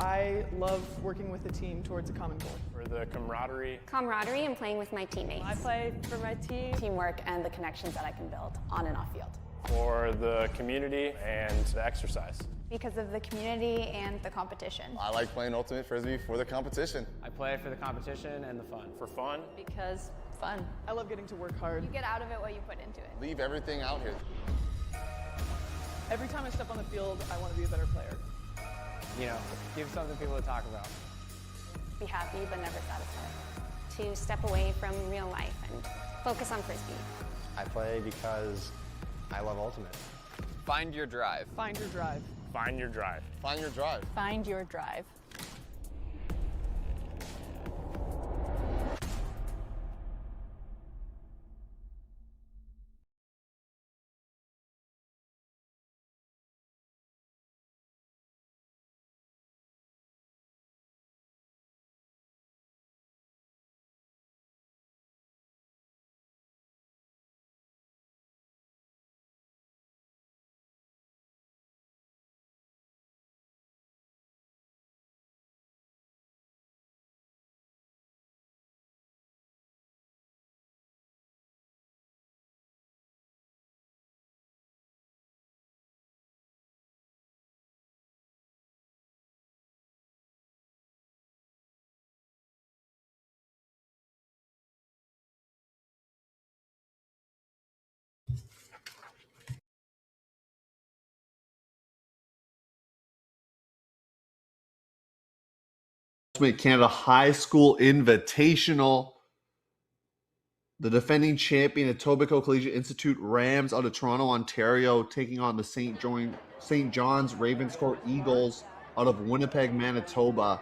I love working with a team towards a common goal. For the camaraderie. Camaraderie and playing with my teammates. I play for my team. Teamwork and the connections that I can build on and off field. For the community and the exercise. Because of the community and the competition. I like playing Ultimate Frisbee for the competition. I play for the competition and the fun. For fun. Because fun. I love getting to work hard. You get out of it what you put into it. Leave everything out here. Every time I step on the field, I want to be a better player. You know, give something people to talk about. Be happy but never satisfied. To step away from real life and focus on Frisbee. I play because I love Ultimate. Find your drive. Find your drive. Find your drive. Find your drive. Find your drive. Canada High School Invitational. The defending champion Etobicoke Collegiate Institute Rams out of Toronto, Ontario, taking on the St. Johns-Ravenscourt Eagles out of Winnipeg, Manitoba.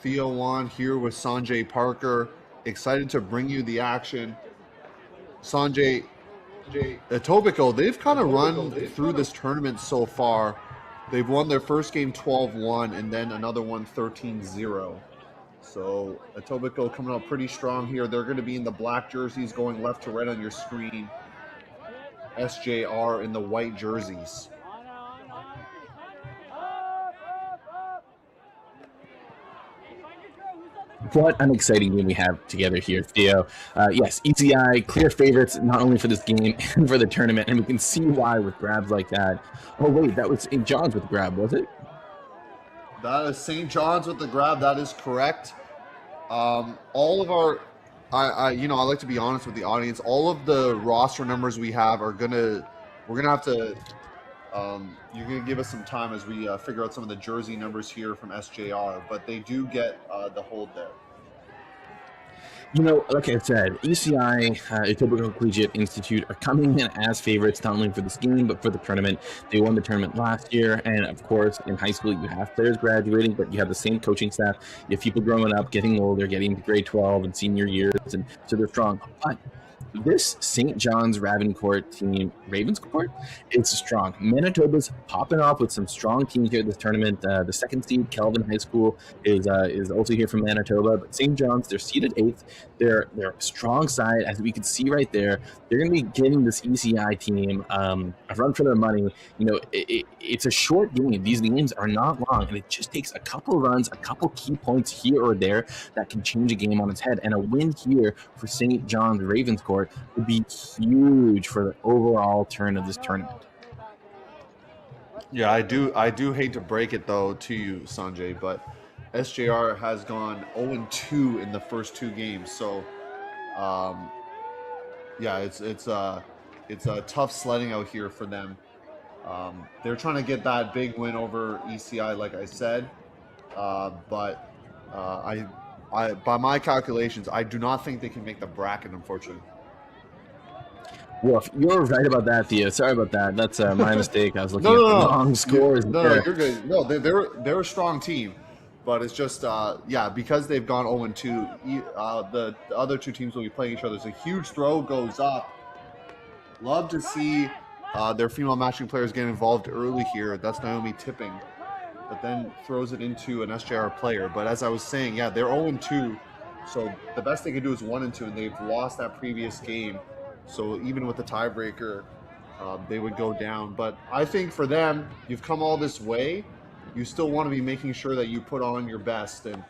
Theo Wan here with Sanjay Parker. Excited to bring you the action. Sanjay, Etobicoke, they've kind of run through this tournament so far. They've won their first game 12-1 and then another one 13-0. So Etobicoke coming out pretty strong here. They're going to be in the black jerseys going left to right on your screen. SJR in the white jerseys. What an exciting game we have together here, Theo. Yes, ECI, clear favorites, not only for this game and for the tournament, and we can see why with grabs like that. Oh, wait, that was St. John's with the grab, was it? That is St. John's with the grab. That is correct. All of our, I like to be honest with the audience. All of the roster numbers we have are we're gonna have to. You're gonna give us some time as we figure out some of the jersey numbers here from SJR, but they do get the hold there. You know, like I said, ECI, Etobicoke Collegiate Institute, are coming in as favorites, not only for this game, but for the tournament. They won the tournament last year, and of course, in high school, you have players graduating, but you have the same coaching staff. You have people growing up, getting older, getting to grade 12 and senior years, and so they're strong. But this St. Johns-Ravenscourt team, Ravenscourt, is strong. Manitoba's popping off with some strong teams here at this tournament. The second seed, Kelvin High School, is also here from Manitoba. But St. John's, they're seeded 8th. They're a strong side, as we can see right there. They're going to be giving this ECI team a run for their money. You know, it's a short game. These games are not long, and it just takes a couple runs, a couple key points here or there that can change a game on its head. And a win here for St. Johns-Ravenscourt would be huge for the overall turn of this tournament. Yeah, I do hate to break it though to you, Sanjay, but SJR has gone 0-2 in the first 2 games. So yeah, it's tough sledding out here for them. They're trying to get that big win over ECI, like I said, but by my calculations, I do not think they can make the bracket, unfortunately. Well, you're right about that, Theo. Sorry about that. That's my mistake. I was looking at the wrong scores. No, you're good. No, they're a strong team, but it's just yeah, because they've gone 0-2. The other 2 teams will be playing each other. So a huge throw goes up. Love to see their female matching players get involved early here. That's Naomi tipping, but then throws it into an SJR player. But as I was saying, yeah, they're 0-2. So the best they can do is 1-2, and they've lost that previous game. So even with the tiebreaker, they would go down. But I think for them, you've come all this way. you still want to be making sure that you put on your best. And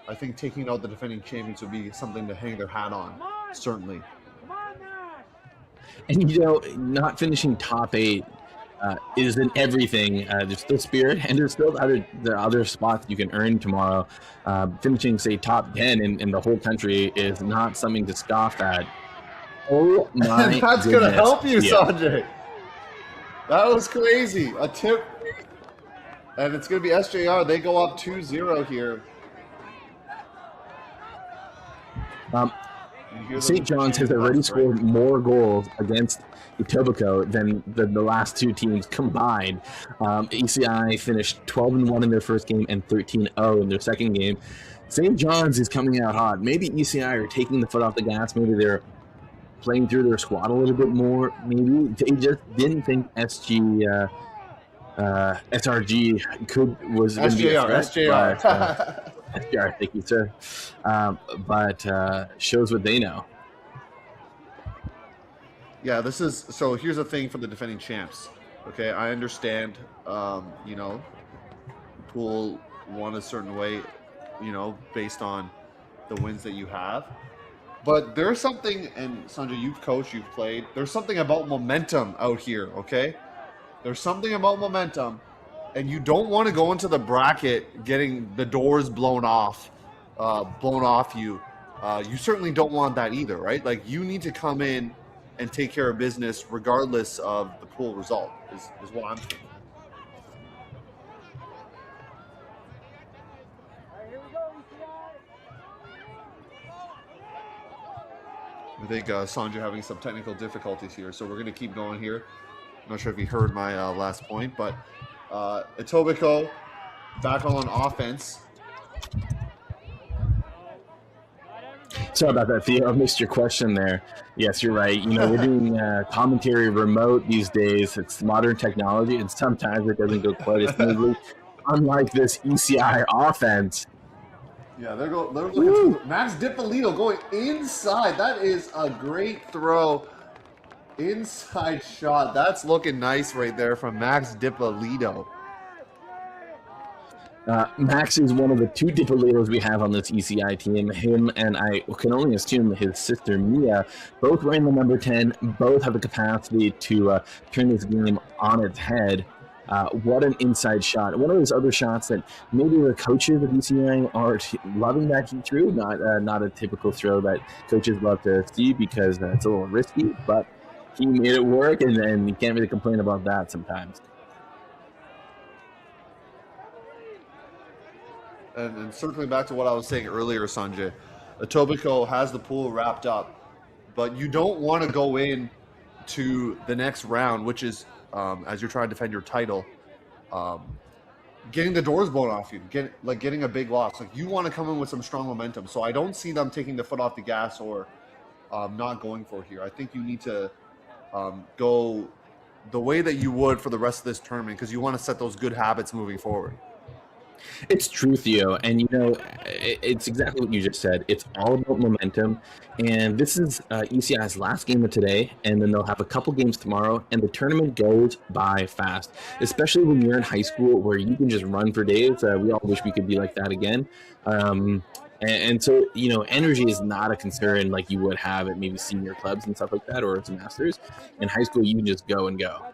I think taking out the defending champions would be something to hang their hat on, certainly. And not finishing top 8 isn't everything. There's still spirit, and there's still the other spots you can earn tomorrow. Finishing, say, top 10 in the whole country is not something to scoff at. Oh my! That's gonna help you, Sanjay. That was crazy. A tip, and it's gonna be SJR. They go up 2-0 here. St. John's has already scored more goals against Etobicoke than the last 2 teams combined. ECI finished 12-1 in their first game and 13-0 in their second game. St. John's is coming out hot. Maybe ECI are taking the foot off the gas. Maybe they're playing through their squad a little bit more. Maybe they just didn't think SRG was going to be a threat. SJR. SJR, thank you, sir. But shows what they know. Yeah, so here's the thing for the defending champs. Okay, I understand, pool won a certain way, based on the wins that you have. But there's something, and Sanjay, you've coached, you've played, there's something about momentum out here, okay? There's something about momentum, and you don't want to go into the bracket getting the doors blown off you. You certainly don't want that either, right? Like, you need to come in and take care of business regardless of the pool result, is what I'm thinking. I think Sanjay having some technical difficulties here, so we're going to keep going here. I'm not sure if you heard my last point, but Etobicoke back on offense. Sorry about that, Theo. I missed your question there. Yes, you're right. We're doing commentary remote these days. It's modern technology, and sometimes it doesn't go quite as smoothly. Unlike this ECI offense. Yeah, they're looking to Max Dipolito going inside. That is a great throw. Inside shot. That's looking nice right there from Max Dipolito. Max is one of the 2 Dipolitos we have on this ECI team. Him and I can only assume his sister Mia, both wearing the number 10, both have the capacity to turn this game on its head. What an inside shot. One of those other shots that maybe the coaches of ECI aren't loving that he threw. Not a typical throw that coaches love to see because it's a little risky, but he made it work, and then you can't really complain about that sometimes. And circling back to what I was saying earlier, Sanjay, Etobicoke has the pool wrapped up, but you don't want to go in to the next round, which is as you're trying to defend your title, getting the doors blown off you, getting a big loss. Like, you want to come in with some strong momentum. So I don't see them taking the foot off the gas or not going for here. I think you need to go the way that you would for the rest of this tournament, because you want to set those good habits moving forward. It's true, Theo, and it's exactly what you just said. It's all about momentum, and this is ECI's last game of today, and then they'll have a couple games tomorrow, and the tournament goes by fast, especially when you're in high school where you can just run for days. We all wish we could be like that again. And so, energy is not a concern like you would have at maybe senior clubs and stuff like that, or as masters. In high school, you can just go and go.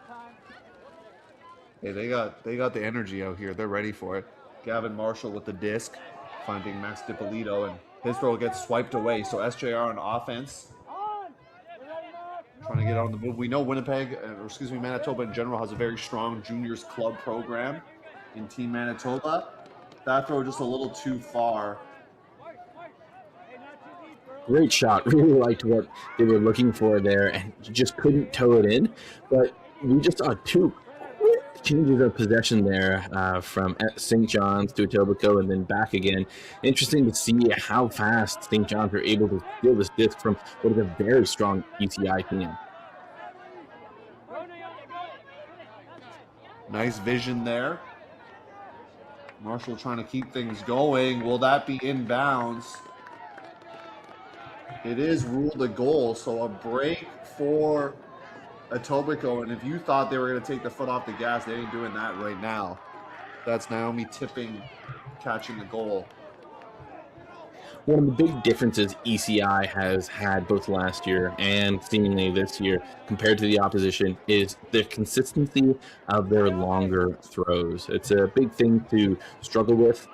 Hey, they got the energy out here. They're ready for it. Gavin Marshall with the disc, finding Max Dipolito, and his throw gets swiped away. So SJR on offense, trying to get on the move. We know Manitoba in general has a very strong juniors club program in Team Manitoba. That throw just a little too far. Great shot. Really liked what they were looking for there, and just couldn't toe it in. But we just saw 2 changes of possession there from St. John's to Etobicoke and then back again. Interesting to see how fast St. John's were able to steal this disc from what is a very strong ECI team. Nice vision there. Marshall trying to keep things going. Will that be inbounds? It is ruled a goal, so a break for Etobicoke, and if you thought they were going to take the foot off the gas, they ain't doing that right now. That's Naomi Tipping catching the goal. One of the big differences ECI has had both last year and seemingly this year compared to the opposition is the consistency of their longer throws. It's a big thing to struggle with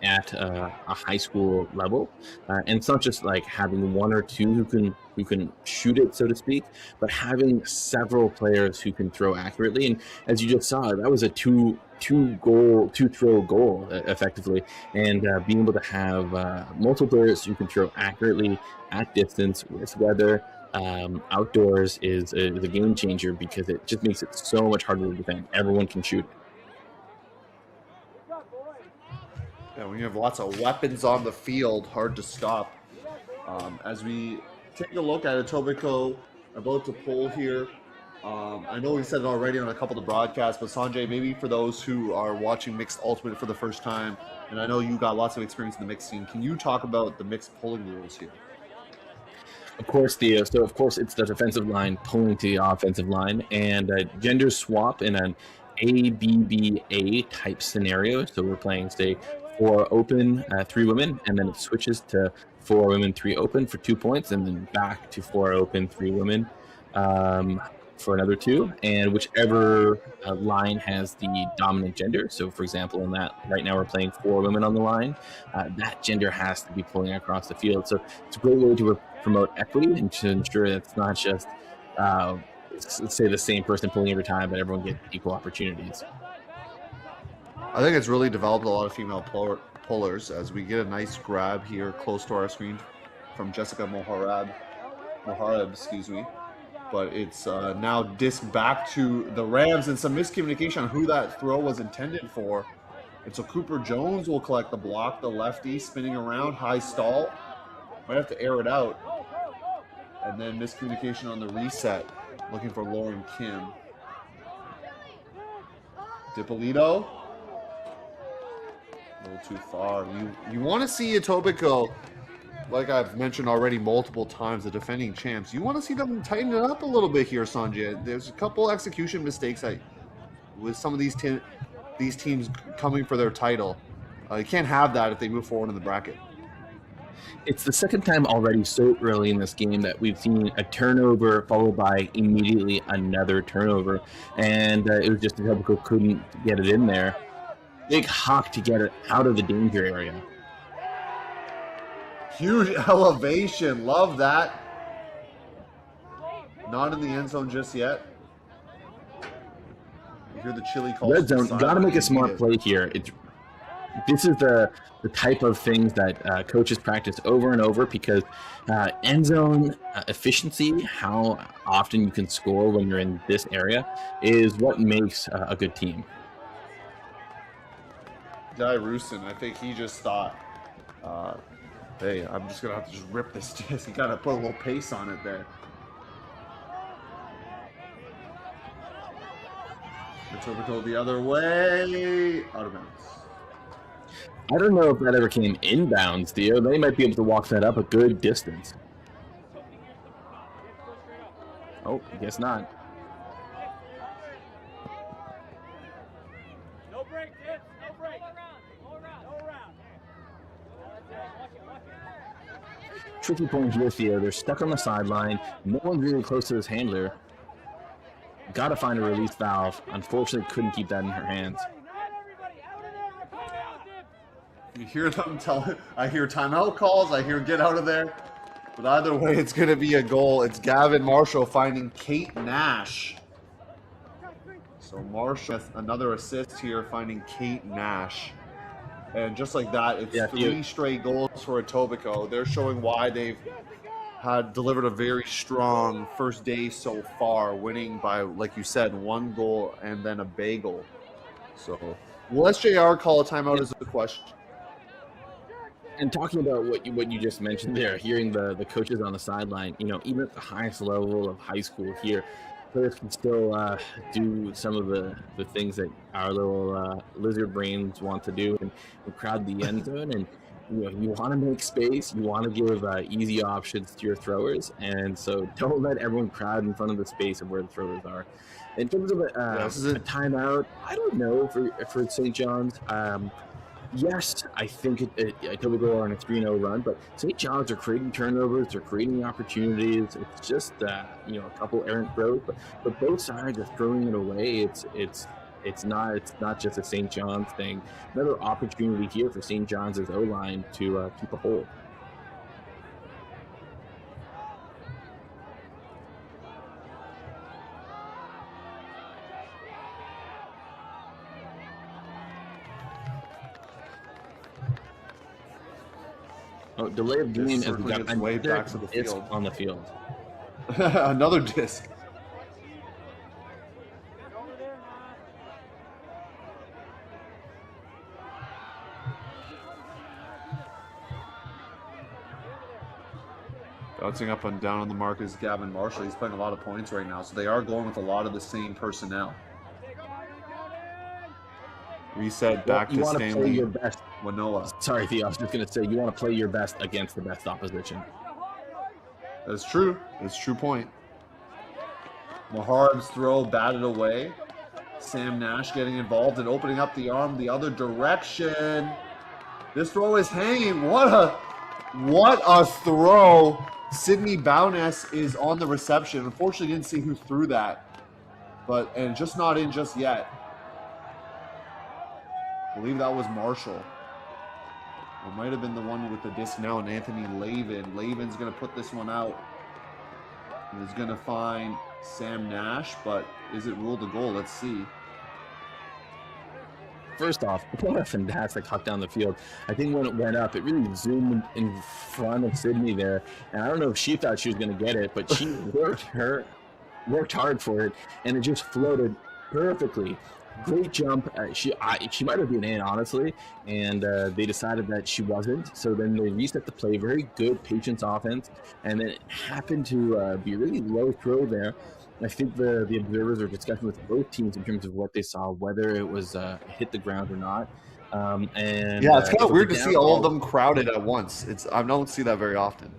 at a high school level, and it's not just like having one or two who can shoot it, so to speak, but having several players who can throw accurately. And as you just saw, that was a two throw goal effectively, and being able to have multiple players who can throw accurately at distance with weather outdoors is a game changer, because it just makes it so much harder to defend. Everyone can shoot. Yeah, when you have lots of weapons on the field, hard to stop. As we take a look at Etobicoke, about to pull here. I know we said it already on a couple of the broadcasts, but Sanjay, maybe for those who are watching Mixed Ultimate for the first time, and I know you got lots of experience in the mixed scene, can you talk about the mixed pulling rules here? Of course, Theo. So, of course, it's the defensive line pulling to the offensive line, and gender swap in an ABBA type scenario. So we're playing, say, 4 open, 3 women, and then it switches to 4 women, 3 open for 2 points, and then back to 4 open, 3 women for another 2. And whichever line has the dominant gender. So, for example, in that right now we're playing 4 women on the line. That gender has to be pulling across the field. So it's a great way to promote equity and to ensure that it's not just say the same person pulling every time, but everyone gets equal opportunities. I think it's really developed a lot of female pullers, as we get a nice grab here close to our screen from Jessica Moharab, but it's now disc back to the Rams, and some miscommunication on who that throw was intended for. And so Cooper Jones will collect the block, the lefty spinning around, high stall, might have to air it out, and then miscommunication on the reset, looking for Lauren Kim. Dippolito. A little too far. You want to see Etobicoke, like I've mentioned already multiple times, the defending champs. You want to see them tighten it up a little bit here, Sanjay. There's a couple execution mistakes with some of these teams coming for their title. You can't have that if they move forward in the bracket. It's the second time already so early in this game that we've seen a turnover followed by immediately another turnover, and it was just Etobicoke couldn't get it in there. Big hawk to get it out of the danger area. Huge elevation. Love that. Not in the end zone just yet. You hear the chili call. Red zone. Got to make a smart play here. This is the type of things that coaches practice over and over, because end zone efficiency, how often you can score when you're in this area, is what makes a good team. Guy Rooston, I think he just thought, hey, I'm just going to have to just rip this disc. You got to put a little pace on it there. Etobicoke the other way. Out of bounds. I don't know if that ever came inbounds, Theo. They might be able to walk that up a good distance. Oh, I guess not. Tricky point here, Theo. They're stuck on the sideline. No one's really close to this handler. Got to find a release valve. Unfortunately, couldn't keep that in her hands. You hear them tell. I hear timeout calls. I hear get out of there. But either way, it's going to be a goal. It's Gavin Marshall finding Kate Nash. So Marshall, another assist here, finding Kate Nash. And just like that, it's 3 straight goals for Etobicoke. They're showing why they've had delivered a very strong first day so far, winning by, like you said, 1 goal and then a bagel. So will SJR call a timeout is the question. And talking about what you just mentioned there, hearing the coaches on the sideline, even at the highest level of high school here, players can still do some of the things that our little lizard brains want to do and crowd the end zone. And you want to make space, you want to give easy options to your throwers, and so don't let everyone crowd in front of the space of where the throwers are. In terms of a timeout, I don't know for St. John's. Yes, I think Etobicoke are on a 3-0 run, but St. John's are creating turnovers, they're creating opportunities. It's just a couple errant throws, but both sides are throwing it away. It's not just a St. John's thing. Another opportunity here for St. John's O-line to keep a hold. Oh, delay of game as we got its way back to the field. On the field. Another disc. Bouncing up and down on the mark is Gavin Marshall. He's playing a lot of points right now, so they are going with a lot of the same personnel. Reset back to Stanley. Play your best. Wanoa. Sorry, Theo. I was just going to say you want to play your best against the best opposition. That's true. That's a true point. Maharib's throw batted away. Sam Nash getting involved and opening up the arm the other direction. This throw is hanging. What a throw. Sydney Bowness is on the reception. Unfortunately, didn't see who threw that, and just not in just yet. I believe that was Marshall. It might have been the one with the disc now, and Anthony Lavin. Lavin's going to put this one out. He's going to find Sam Nash, but is it ruled a goal? Let's see. First off, what a fantastic huck down the field. I think when it went up, it really zoomed in front of Sydney there. And I don't know if she thought she was going to get it, but she worked hard for it, and it just floated perfectly. Great jump. She might have been in, honestly, and they decided that she wasn't. So then they reset the play. Very good patience offense, and then it happened to be a really low throw there. I think the observers are discussing with both teams in terms of what they saw, whether it was hit the ground or not. And yeah, it's kind of weird to see all of them crowded at once. I don't see that very often.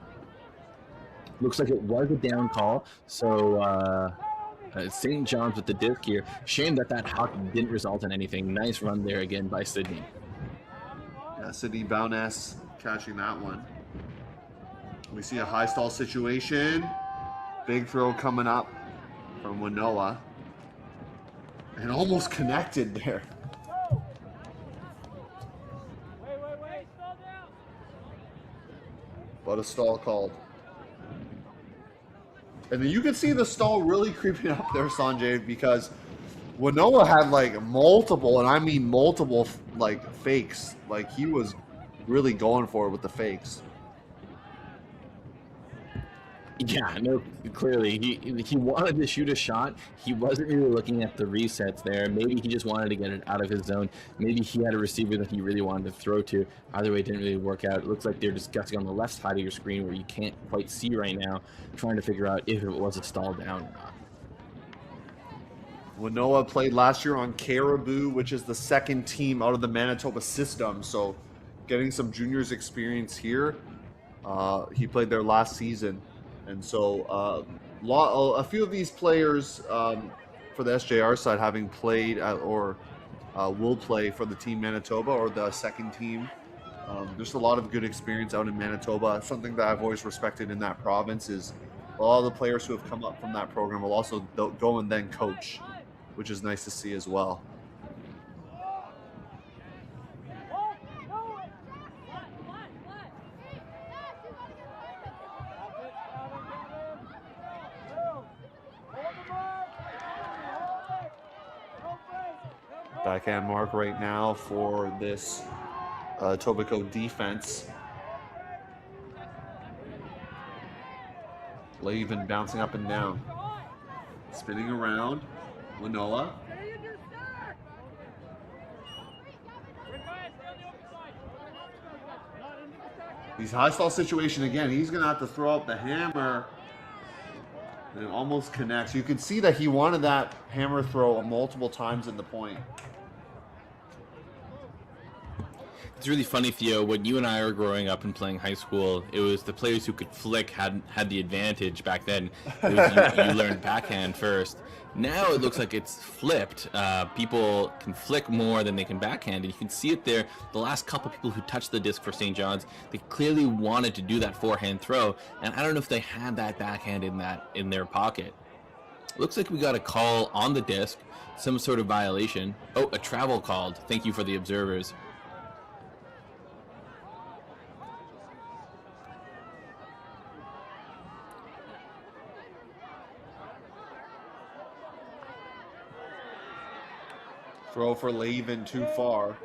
Looks like it was a down call. So St. John's with the disc here. Shame that huck didn't result in anything. Nice run there again by Sydney. Yeah, Sydney Bowness catching that one. We see a high stall situation. Big throw coming up from Wanoa. And almost connected there. But a stall called. And then you can see the stall really creeping up there, Sanjay, because Wanoa had like multiple, and I mean multiple, like fakes. Like he was really going for it with the fakes. Yeah, no, clearly he wanted to shoot a shot. He wasn't really looking at the resets there. Maybe he just wanted to get it out of his zone. Maybe he had a receiver that he really wanted to throw to. Either way, it didn't really work out. It looks like they're discussing on the left side of your screen where you can't quite see right now, trying to figure out if it was a stall down or not. Wanoa played last year on Caribou, which is the second team out of the Manitoba system. So getting some juniors experience here. He played there last season. And so a few of these players for the SJR side having played or will play for the Team Manitoba or the second team. There's a lot of good experience out in Manitoba. Something that I've always respected in that province is a lot of the players who have come up from that program will also go and then coach, which is nice to see as well. Backhand mark right now for this Etobicoke defense. Lavin bouncing up and down. Spinning around. Wanoa. He's high stall situation again. He's going to have to throw up the hammer. And it almost connects. You can see that he wanted that hammer throw multiple times in the point. It's really funny, Theo. When you and I were growing up and playing high school, it was the players who could flick had the advantage back then. It was you learned backhand first. Now it looks like it's flipped. People can flick more than they can backhand, and you can see it there. The last couple people who touched the disc for St. John's, they clearly wanted to do that forehand throw, and I don't know if they had that backhand in their pocket. Looks like we got a call on the disc, some sort of violation. Oh, a travel called. Thank you for the observers. Throw for Lavin too far.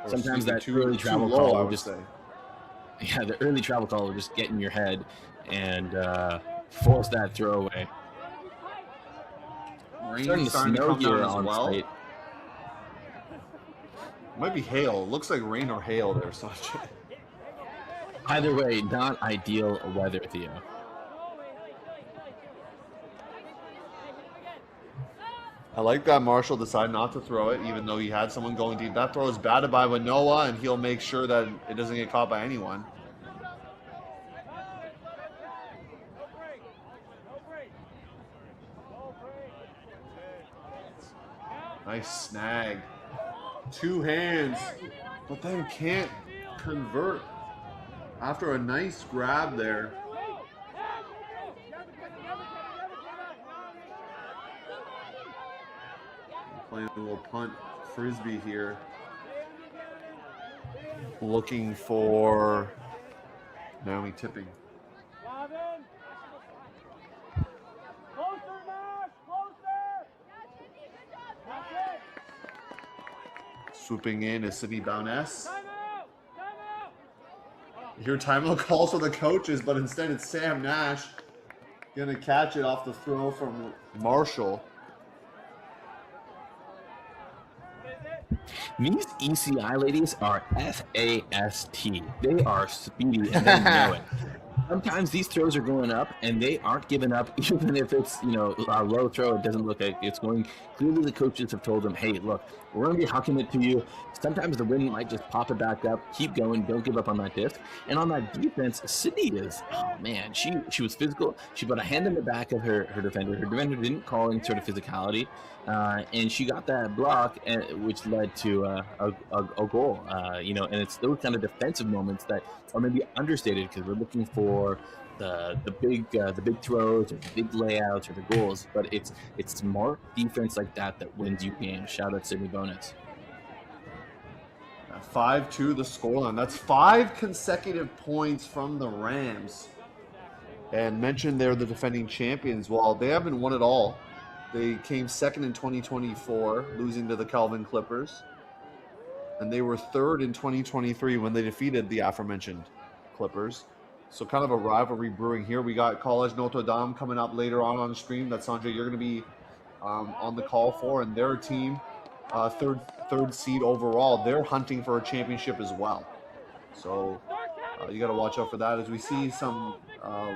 Or Sometimes that too early travel low, call I will would just say. Yeah, the early travel call will just get in your head and force that throw away. Rain starting to come down as well. site. Might be hail. Looks like rain or hail there, Sanjay. Either way, not ideal weather, Theo. I like that Marshall decided not to throw it, even though he had someone going deep. That throw is batted by Wanoa, and he'll make sure that it doesn't get caught by anyone. Nice snag. Two hands, but then can't convert after a nice grab there. Playing a little punt frisbee here. Looking for Naomi Tipping. Swooping in is Sydney Bowness. Your timeout calls for the coaches, but instead it's Sam Nash gonna catch it off the throw from Marshall. These ECI ladies are FAST. They are speedy and they know it. Sometimes these throws are going up and they aren't giving up, even if it's, a low throw. It doesn't look like it's going. Clearly the coaches have told them, hey, look, we're going to be hucking it to you. Sometimes the wind might just pop it back up. Keep going. Don't give up on that disc. And on that defense, Sydney is, oh man, she was physical. She put a hand in the back of her defender. Her defender didn't call any sort of physicality. And she got that block, which led to a goal. And it's those kind of defensive moments that are maybe understated because we're looking for the big throws or the big layouts or the goals. But it's smart defense like that wins you games. Shout out Sydney Bonus. 5-2 the scoreline. That's 5 consecutive points from the Rams. And mentioned they're the defending champions. Well, they haven't won it all. They came second in 2024, losing to the Calvin Clippers. And they were third in 2023 when they defeated the aforementioned Clippers. So kind of a rivalry brewing here. We got College Notre Dame coming up later on the stream that Sanjay, you're going to be on the call for. And their team, third seed overall, they're hunting for a championship as well. So you got to watch out for that as we see some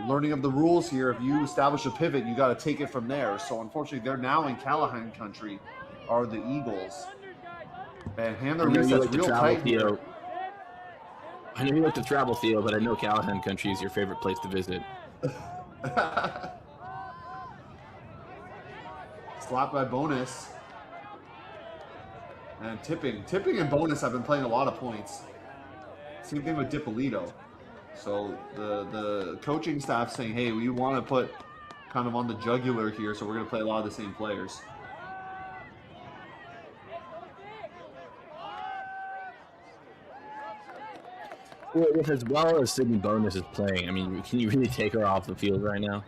learning of the rules here. If you establish a pivot, you got to take it from there. So unfortunately, they're now in Callahan country, are the Eagles. And hand the resets real tight here. I know you like to travel, Theo, but I know Callahan country is your favorite place to visit. Slap by Bonus. And Tipping and Bonus have been playing a lot of points. Same thing with Dippolito. So the coaching staff saying, hey, we want to put kind of on the jugular here, so we're going to play a lot of the same players. Well, if as well as Sydney Bonus is playing, I mean, can you really take her off the field right now?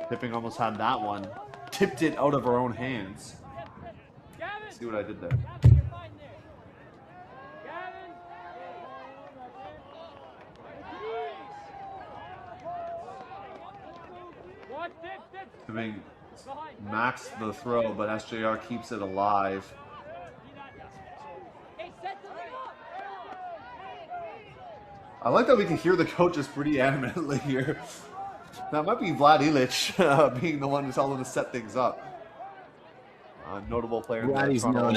Tipping almost had that one. Tipped it out of her own hands. See what I did there. Tipping maxed the throw, but SJR keeps it alive. I like that we can hear the coaches pretty animately here. That might be Vlad Ilic being the one who's telling him to set things up. Notable player. Vladdy's known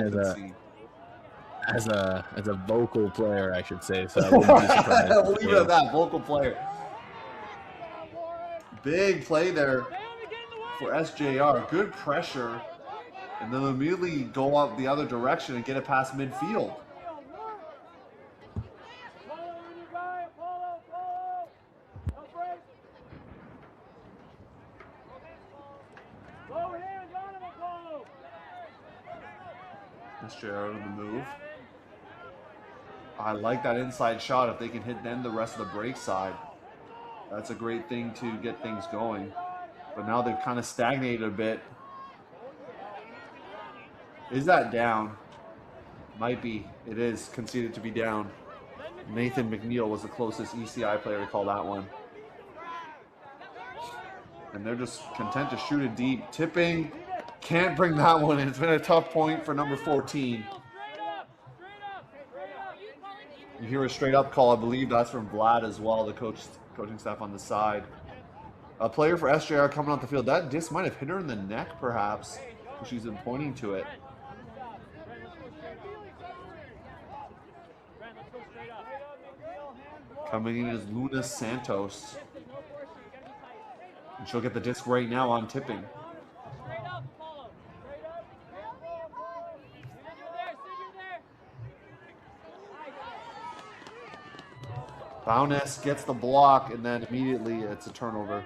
as a vocal player, I should say. So I wouldn't be surprised. We'll leave it at that. Vocal player. Big play there for SJR. Good pressure. And then immediately go up the other direction and get it past midfield. SJR on the move. I like that inside shot. If they can hit then the rest of the break side, that's a great thing to get things going. But now they've kind of stagnated a bit. Is that down? Might be. It is conceded to be down. Nathan McNeil was the closest ECI player to call that one. And they're just content to shoot it deep. Tipping. Can't bring that one in. It's been a tough point for number 14. You hear a straight up call. I believe that's from Vlad as well, the coaching staff on the side. A player for SJR coming off the field. That disc might have hit her in the neck, perhaps. She's been pointing to it. Coming in is Luna Santos. And she'll get the disc right now on tipping. Bowness gets the block, and then immediately it's a turnover.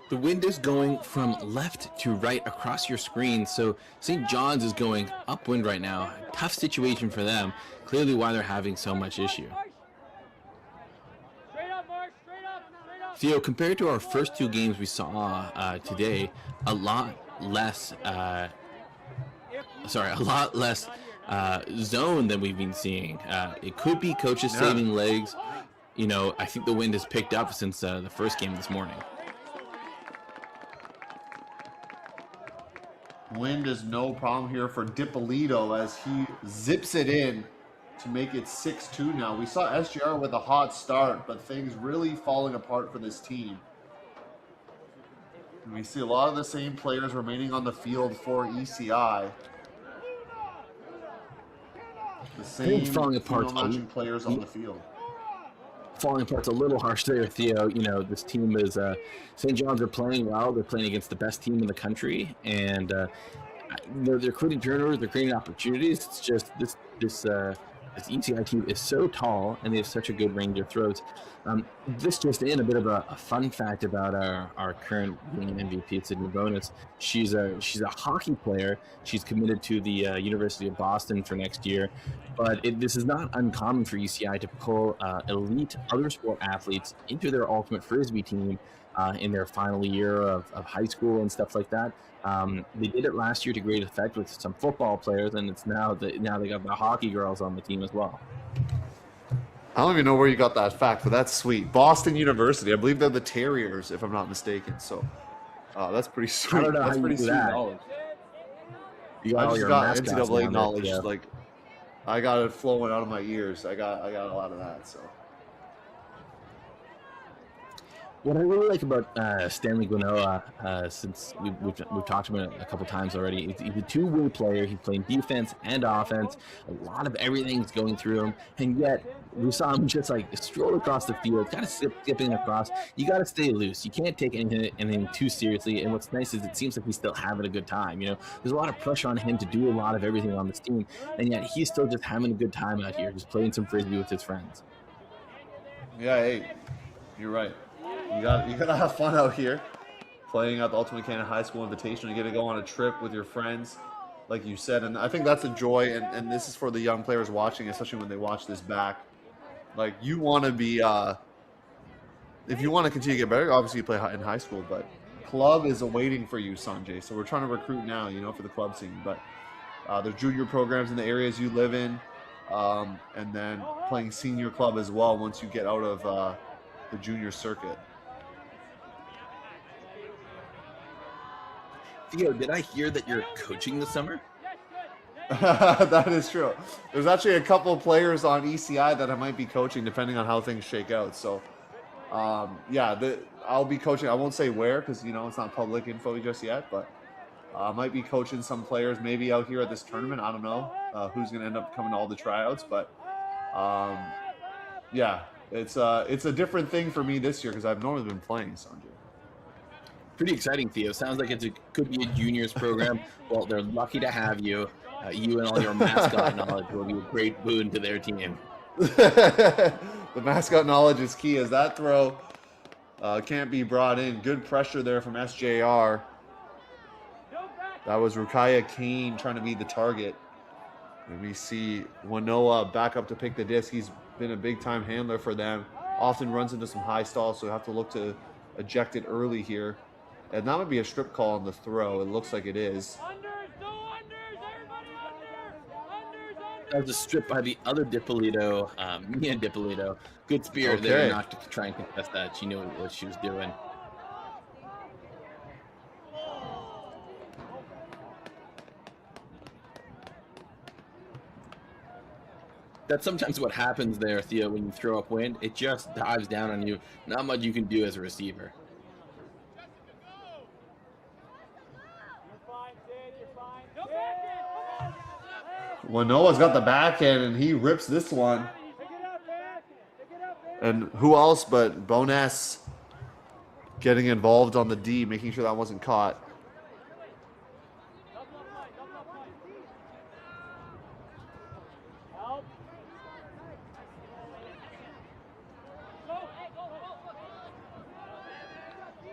The wind is going from left to right across your screen, so St. John's is going upwind right now. Tough situation for them. Clearly why they're having so much issue. Theo, compared to our first two games we saw today, a lot less zone than we've been seeing. It could be coaches saving legs. You know, I think the wind has picked up since the first game this morning. Wind is no problem here for Dipolito as he zips it in to make it 6-2 now. We saw SGR with a hot start, but things really falling apart for this team. And we see a lot of the same players remaining on the field for ECI. The same falling apart players on the field. Falling apart's a little harsh there, Theo. You know, this team is St. John's are playing well. They're playing against the best team in the country, and they're creating turnovers. They're creating opportunities. It's just this ECI team is so tall, and they have such a good range of throws. This just in, a bit of a fun fact about our current winning MVP, Sydney Bonus. She's a hockey player. She's committed to the University of Boston for next year. But this is not uncommon for UCI to pull elite other sport athletes into their ultimate frisbee team in their final year of high school and stuff like that. They did it last year to great effect with some football players, and it's now they got the hockey girls on the team as well. I don't even know where you got that fact, but that's sweet. Boston University, I believe they're the Terriers, if I'm not mistaken. So that's pretty sweet. I don't know that's how pretty you do sweet that. knowledge. You got I all just your got mascots NCAA down knowledge. there, Like I got it flowing out of my ears. I got a lot of that. So. What I really like about Stanley Gwinoa, since we've talked about it a couple times already, he's a two-way player. He's playing defense and offense. A lot of everything's going through him, and yet we saw him just like stroll across the field, kind of skipping across. You got to stay loose. You can't take anything too seriously. And what's nice is it seems like he's still having a good time. You know, there's a lot of pressure on him to do a lot of everything on this team, and yet he's still just having a good time out here, just playing some frisbee with his friends. Yeah, hey, you're right. You gotta have fun out here, playing at the Ultimate Canada High School Invitational. You get to go on a trip with your friends, like you said, and I think that's a joy. And this is for the young players watching, especially when they watch this back. Like you want to be, if you want to continue to get better, obviously you play in high school, but club is awaiting for you, Sanjay. So we're trying to recruit now, you know, for the club scene. But there's junior programs in the areas you live in, and then playing senior club as well once you get out of the junior circuit. Theo, did I hear that you're coaching this summer? That is true. There's actually a couple of players on ECI that I might be coaching depending on how things shake out. So, yeah, I'll be coaching. I won't say where because, you know, it's not public info just yet, but I might be coaching some players maybe out here at this tournament. I don't know who's going to end up coming to all the tryouts, but yeah, it's a different thing for me this year because I've normally been playing, Sanjay. Pretty exciting, Theo. Sounds like could be a juniors program. Well, they're lucky to have you. You and all your mascot knowledge will be a great boon to their team. The mascot knowledge is key as that throw can't be brought in. Good pressure there from SJR. That was Rukaya Kane trying to be the target. And we see Wanoa back up to pick the disc. He's been a big-time handler for them. Often runs into some high stalls, so we have to look to eject it early here. And that would be a strip call on the throw. It looks like it is. That was a strip by the other Dippolito, Mia Dippolito. Good spirit there not to try and contest that. She knew what she was doing. That's sometimes what happens there, Theo, when you throw up wind. It just dives down on you. Not much you can do as a receiver. Wanoa's got the backhand, and he rips this one. And who else but Bones getting involved on the D, making sure that wasn't caught.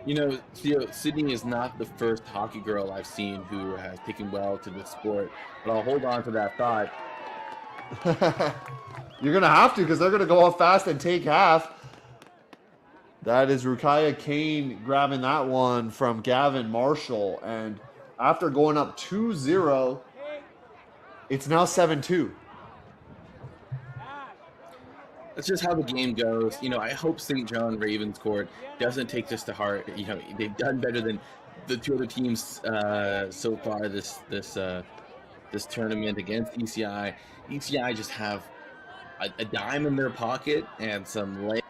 You know, Theo, Sydney is not the first hockey girl I've seen who has taken well to this sport, but I'll hold on to that thought. You're going to have to because they're going to go up fast and take half. That is Rukaya Kane grabbing that one from Gavin Marshall. And after going up 2-0, it's now 7-2. That's just how the game goes. You know, I hope St. Johns-Ravenscourt doesn't take this to heart. You know, they've done better than the two other teams so far this tournament against ECI. ECI just have a dime in their pocket and some legs.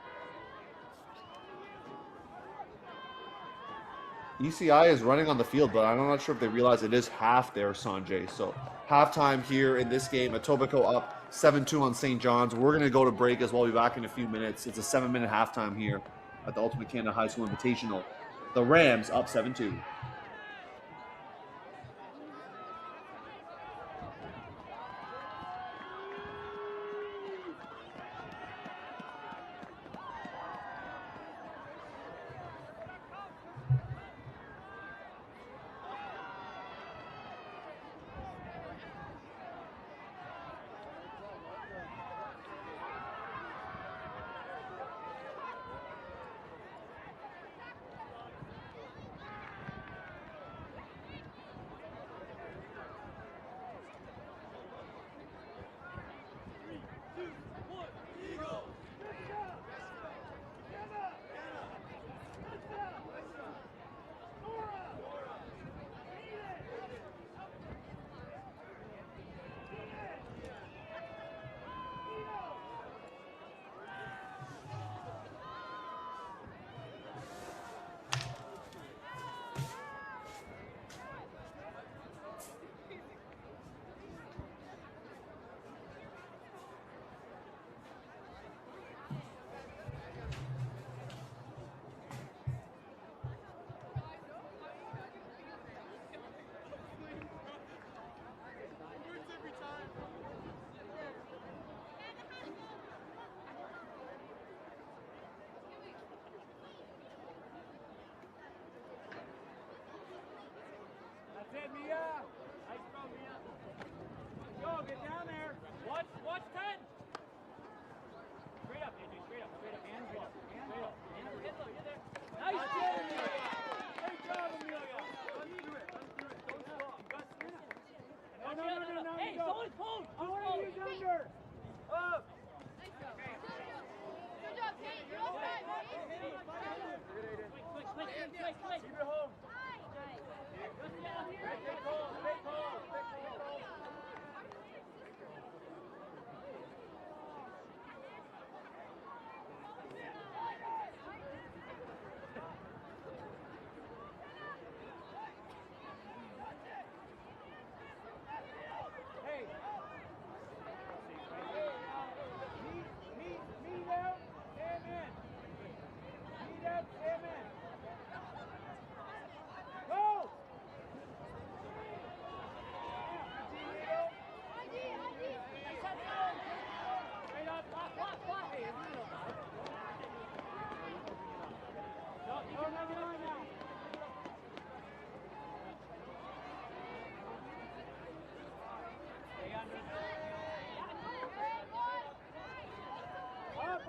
ECI is running on the field, but I'm not sure if they realize it is half there, Sanjay. So halftime here in this game. Etobicoke up 7-2 on St. John's. We're going to go to break as well. We'll be back in a few minutes. It's a 7-minute halftime here at the Ultimate Canada High School Invitational. The Rams up 7-2.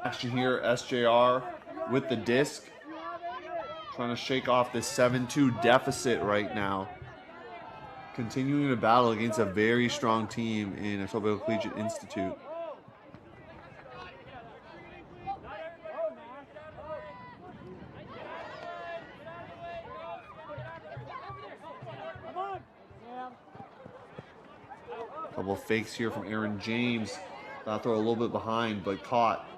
Action here, SJR with the disc. Trying to shake off this 7-2 deficit right now. Continuing to battle against a very strong team in Etobicoke Collegiate Institute. Couple fakes here from Aaron James. That'll throw a little bit behind, but caught.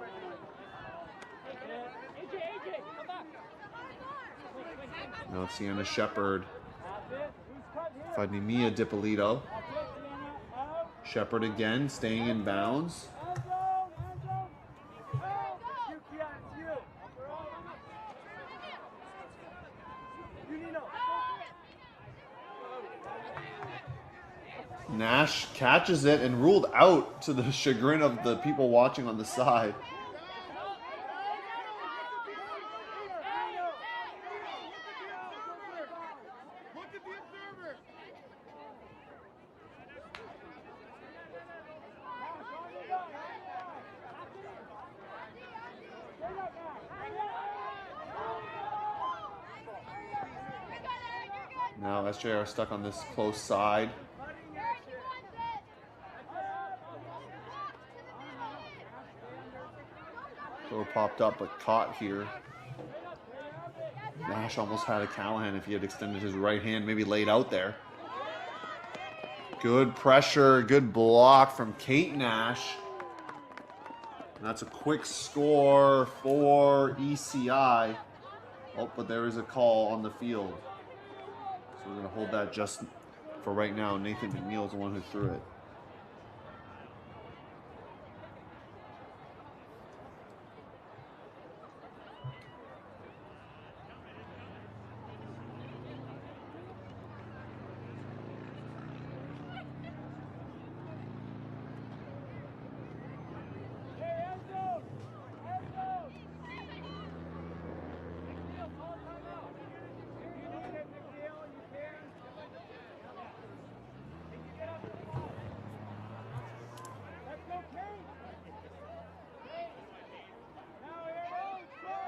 Now it's Sienna Shepard fighting Mia DiPolito. Shepard again, staying in bounds. Nash catches it and ruled out to the chagrin of the people watching on the side. Now SJR stuck on this close side. Throw popped up but caught here. Nash almost had a Callahan if he had extended his right hand, maybe laid out there. Good pressure, good block from Kate Nash. And that's a quick score for ECI. Oh, but there is a call on the field. So we're going to hold that just for right now. Nathan McNeil is the one who threw it.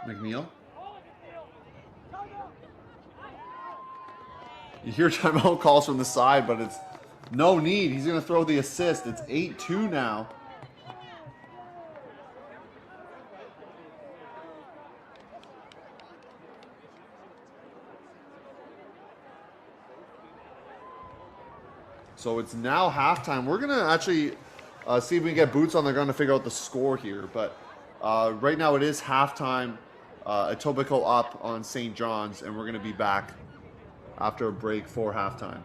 McNeil. You hear timeout calls from the side, but it's no need. He's going to throw the assist. It's 8-2 now. So it's now halftime. We're going to actually see if we can get boots on the ground to figure out the score here. But right now it is halftime. Etobicoke up on St. John's, and we're going to be back after a break for halftime.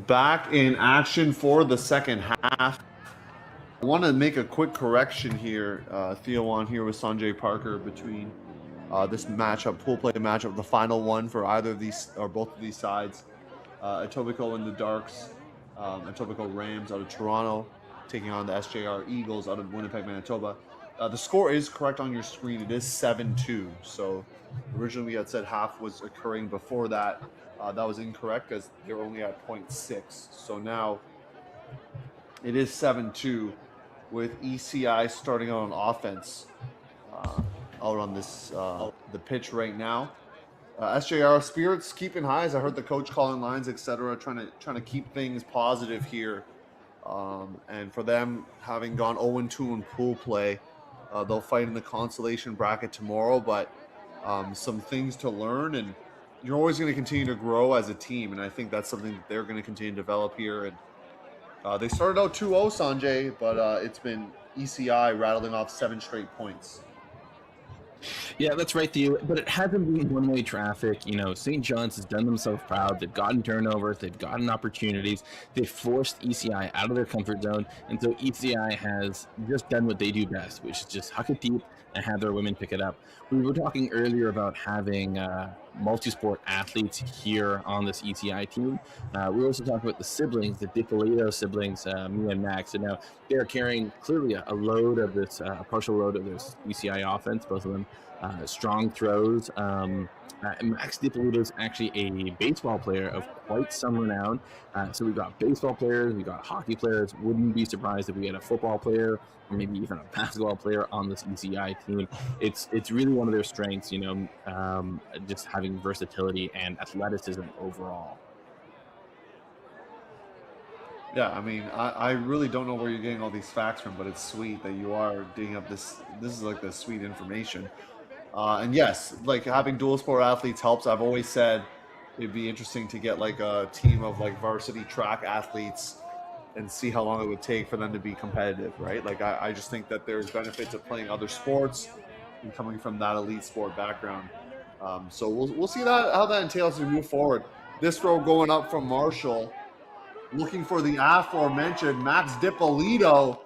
back in action for the second half. I want to make a quick correction here. Theo on here with Sanjay Parker between this matchup, pool play matchup, the final one for either of these or both of these sides. Etobicoke in the Darks, Etobicoke Rams out of Toronto, taking on the SJR Eagles out of Winnipeg, Manitoba. The score is correct on your screen. It is 7-2. So originally we had said half was occurring before that. That was incorrect because they're only at 0.6. So now it is 7-2 with ECI starting out on offense out on this the pitch right now. SJR spirits keeping high, as I heard the coach calling lines, etc., trying to keep things positive here. And for them, having gone 0-2 in pool play, they'll fight in the consolation bracket tomorrow. But some things to learn, and you're always going to continue to grow as a team. And I think that's something that they're going to continue to develop here. And they started out 2-0, Sanjay, but it's been ECI rattling off 7 straight points. Yeah, that's right, Theo. But it hasn't been one-way traffic. You know, St. John's has done themselves proud. They've gotten turnovers. They've gotten opportunities. They've forced ECI out of their comfort zone. And so ECI has just done what they do best, which is just huck it deep and have their women pick it up. We were talking earlier about having multi-sport athletes here on this ECI team. We were also talking about the siblings, the DiPolito siblings, Mia and Max. And now they're carrying clearly a load of this, a partial load of this ECI offense, both of them. Strong throws. Max DiPolito is actually a baseball player of quite some renown. So we've got baseball players, we've got hockey players. Wouldn't be surprised if we had a football player or maybe even a basketball player on this ECI team. It's really one of their strengths, you know, just having versatility and athleticism overall. Yeah, I mean, I really don't know where you're getting all these facts from, but it's sweet that you are digging up this. This is like the sweet information. And yes, like having dual sport athletes helps. I've always said it'd be interesting to get like a team of like varsity track athletes and see how long it would take for them to be competitive, right? Like I just think that there's benefits of playing other sports and coming from that elite sport background. So we'll see how that entails as we move forward. This throw going up from Marshall, looking for the aforementioned Max DiPolito,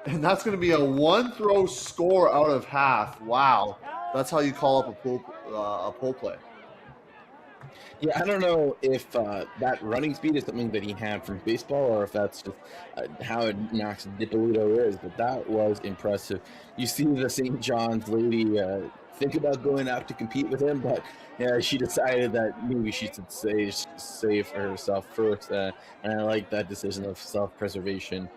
and that's going to be a one throw score out of half. Wow. That's how you call up a pull play. Yeah, I don't know if that running speed is something that he had from baseball or if that's just how Max DiPolito is, but that was impressive. You see the St. John's lady think about going out to compete with him, but she decided that maybe she should save herself first, and I like that decision of self-preservation.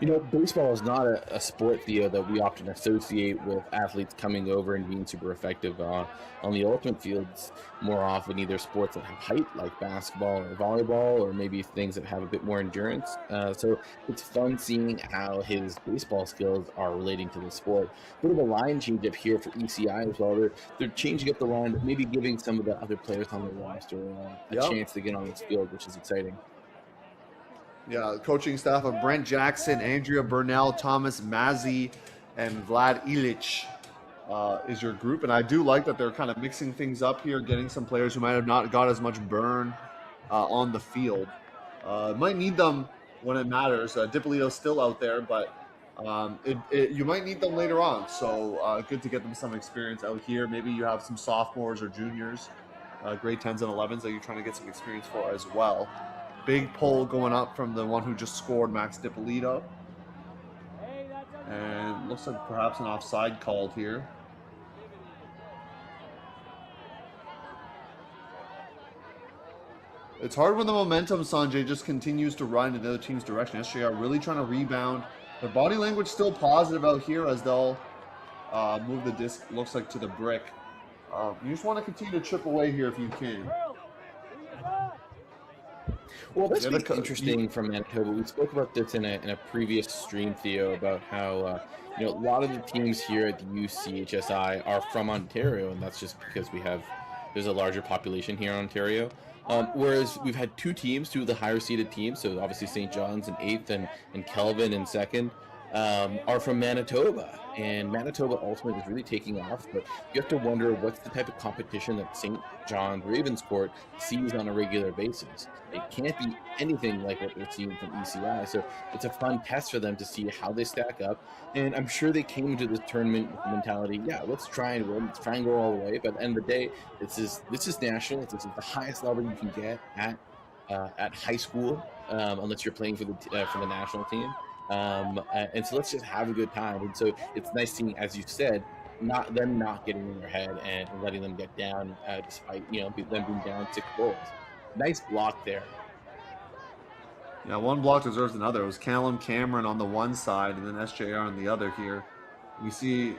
You know, baseball is not a sport, Theo, that we often associate with athletes coming over and being super effective on the ultimate fields. More often, either sports that have height, like basketball or volleyball, or maybe things that have a bit more endurance. So it's fun seeing how his baseball skills are relating to the sport. Bit of a line change up here for ECI as well. They're changing up the line, but maybe giving some of the other players on the roster a chance to get on this field, which is exciting. Yeah, coaching staff of Brent Jackson, Andrea Burnell, Thomas Mazzi, and Vlad Ilic is your group. And I do like that they're kind of mixing things up here, getting some players who might have not got as much burn on the field. Might need them when it matters. DiPolito's still out there, but you might need them later on. So good to get them some experience out here. Maybe you have some sophomores or juniors, grade 10s and 11s that you're trying to get some experience for as well. Big pull going up from the one who just scored, Max DiPolito. And looks like perhaps an offside called here. It's hard when the momentum, Sanjay, just continues to run in the other team's direction. SJR really trying to rebound. Their body language still positive out here as they'll move the disc, looks like, to the brick. You just want to continue to chip away here if you can. Well, that's interesting from Manitoba. We spoke about this in a previous stream, Theo, about how a lot of the teams here at the UCHSI are from Ontario, and that's just because there's a larger population here in Ontario. Whereas we've had two of the higher seeded teams, so obviously St. John's in 8th and Kelvin in 2nd. are from Manitoba. And Manitoba Ultimate is really taking off, but you have to wonder what's the type of competition that St. Johns-Ravenscourt sees on a regular basis. It can't be anything like what they're seeing from ECI, so it's a fun test for them to see how they stack up. And I'm sure they came into this tournament with the mentality, yeah, let's try and win, let's try and go all the way. But at the end of the day, this is national. This is the highest level you can get at high school, unless you're playing for the national team. And so let's just have a good time. And so it's nice seeing, as you said, not getting in their head and letting them get down, despite them being down 6 goals. Nice block there. Yeah, one block deserves another. It was Callum Cameron on the one side and then SJR on the other here. We see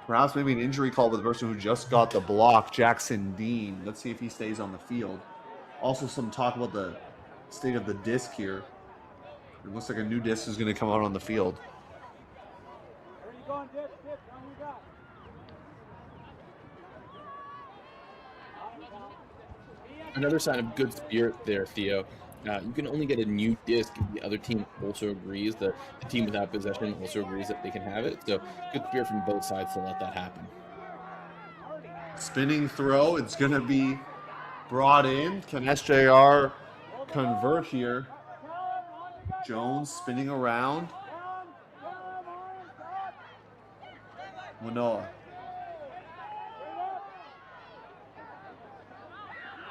perhaps maybe an injury call with the person who just got the block, Jackson Dean. Let's see if he stays on the field. Also some talk about the state of the disc here. It looks like a new disc is going to come out on the field. Another sign of good spirit there, Theo. You can only get a new disc if the other team also agrees. The team without possession also agrees that they can have it. So good spirit from both sides to let that happen. Spinning throw. It's going to be brought in. Can SJR convert here? Jones spinning around. Manoa.